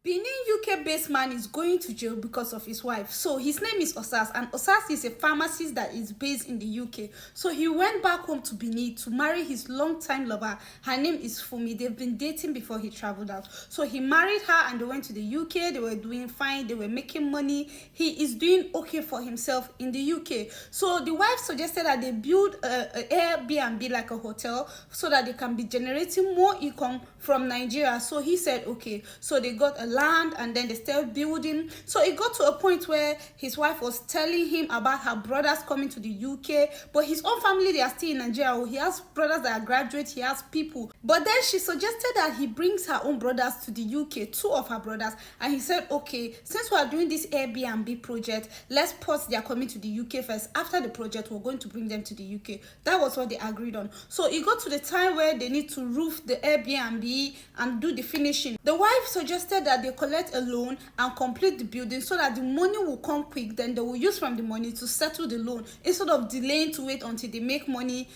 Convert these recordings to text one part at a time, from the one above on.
Beni UK-based man is going to jail because of his wife. So his name is Osas, and Osas is a pharmacist that is based in the UK. So he went back home to Benin to marry his longtime lover. Her name is Fumi. They've been dating before he traveled out. So he married her and they went to the UK. They were doing fine. They were making money. He is doing okay for himself in the UK. So the wife suggested that they build a Airbnb, like a hotel, so that they can be generating more income from Nigeria. So he said okay. So they got a land and then they started building. So it got to a point where his wife was telling him about her brothers coming to the UK, but his own family, they are still in Nigeria. He has brothers that are graduates, he has people. But then she suggested that he brings her own brothers to the UK, two of her brothers, and he said okay, since we are doing this Airbnb project, let's pause their coming to the UK first. After the project, we're going to bring them to the UK. That was what they agreed on. So it got to the time where they need to roof the Airbnb and do the finishing. The wife suggested that they collect a loan and complete the building so that the money will come quick. Then they will use from the money to settle the loan instead of delaying to wait until they make money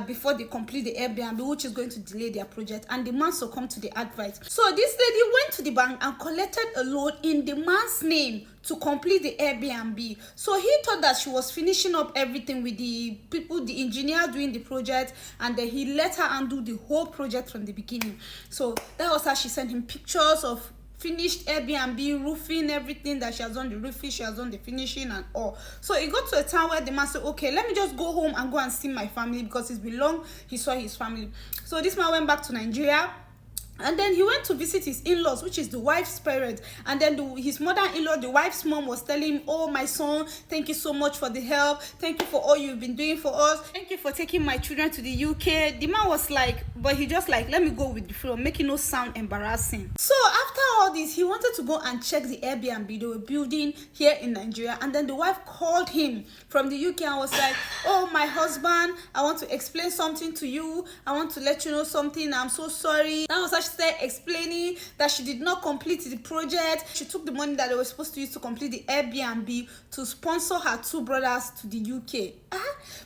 before they complete the Airbnb, which is going to delay their project. And the man succumbed to the advice. So this lady went to the bank and collected a loan in the man's name to complete the Airbnb. So he thought that she was finishing up everything with the people, the engineer doing the project, and then he let her undo the whole project from the beginning. So that was how she sent him pictures of finished Airbnb, roofing, everything, that she has done the roofing, she has done the finishing and all. So it got to a time where the man said okay, let me just go home and go and see my family, because it's been long he saw his family. So this man went back to Nigeria. And then he went to visit his in-laws, which is the wife's parents. And then his mother-in-law, the wife's mom, was telling him, oh, my son, thank you so much for the help. Thank you for all you've been doing for us. Thank you for taking my children to the UK. The man was like, but he just like, let me go with the flow, making no sound embarrassing. So after all this, he wanted to go and check the Airbnb they were building here in Nigeria. And then the wife called him from the UK and was like, oh, my husband, I want to explain something to you. I want to let you know something. I'm so sorry. That was how she started explaining that she did not complete the project. She took the money that they were supposed to use to complete the Airbnb to sponsor her two brothers to the UK.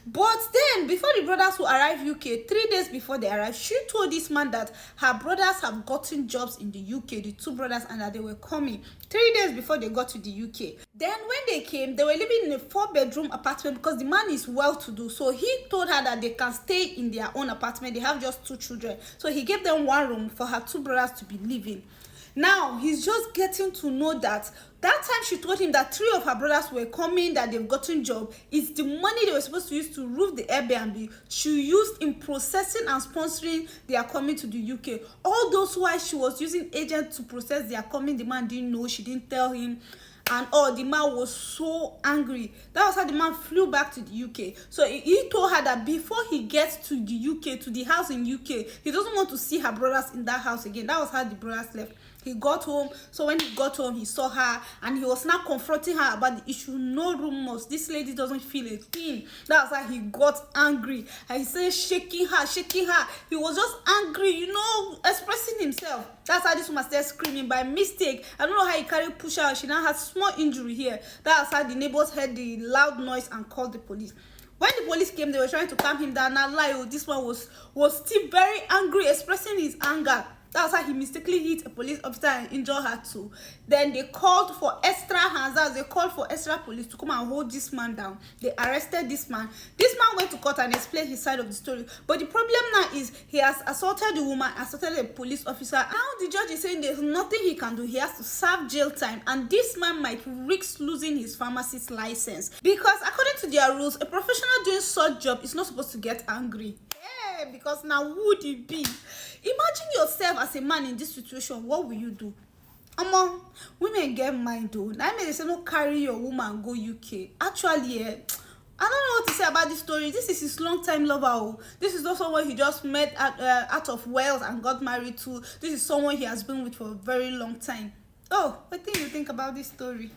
But then, before the brothers will arrive UK, 3 days before they arrived, she told this man that her brothers have gotten jobs in the UK, the two brothers, and that they were coming 3 days before they got to the UK. Then when they came, they were living in a 4-bedroom apartment because the man is well-to-do. So he told her that they can stay in their own apartment. They have just 2 children. So he gave them 1 room for her 2 brothers to be living. Now, he's just getting to know that time she told him that 3 of her brothers were coming, that they've gotten job. It's the money they were supposed to use to roof the Airbnb she used in processing and sponsoring their coming to the UK. All those while she was using agents to process their coming, the man didn't know, she didn't tell him. And the man was so angry. That was how the man flew back to the UK. So he told her that before he gets to the UK, to the house in UK, he doesn't want to see her brothers in that house again. That was how the brothers left. He got home. So when he got home, he saw her and he was now confronting her about the issue. No rumors. This lady doesn't feel a thing. That's why he got angry. And he said shaking her, shaking her. He was just angry, you know, expressing himself. That's how this woman started screaming by mistake. I don't know how he carried push her. She now has small injury here. That's how the neighbors heard the loud noise and called the police. When the police came, they were trying to calm him down. Now, this one was still very angry, expressing his anger. That's how he mistakenly hit a police officer and injured her too. Then they called for extra hands. They called for extra police to come and hold this man down. They arrested this man. This man went to court and explained his side of the story. But the problem now is he has assaulted the woman, assaulted a police officer. Now the judge is saying there's nothing he can do. He has to serve jail time. And this man might risk losing his pharmacist license. Because according to their rules, a professional doing such job is not supposed to get angry. Because now who would it be? Imagine yourself as a man in this situation. What will you do? Women get mind though. I mean, they say no, carry your woman go UK. Actually, I don't know what to say about this story. This is his long-time lover. This is not someone he just met out of Wales and got married to. This is someone he has been with for a very long time. What do you think about this story?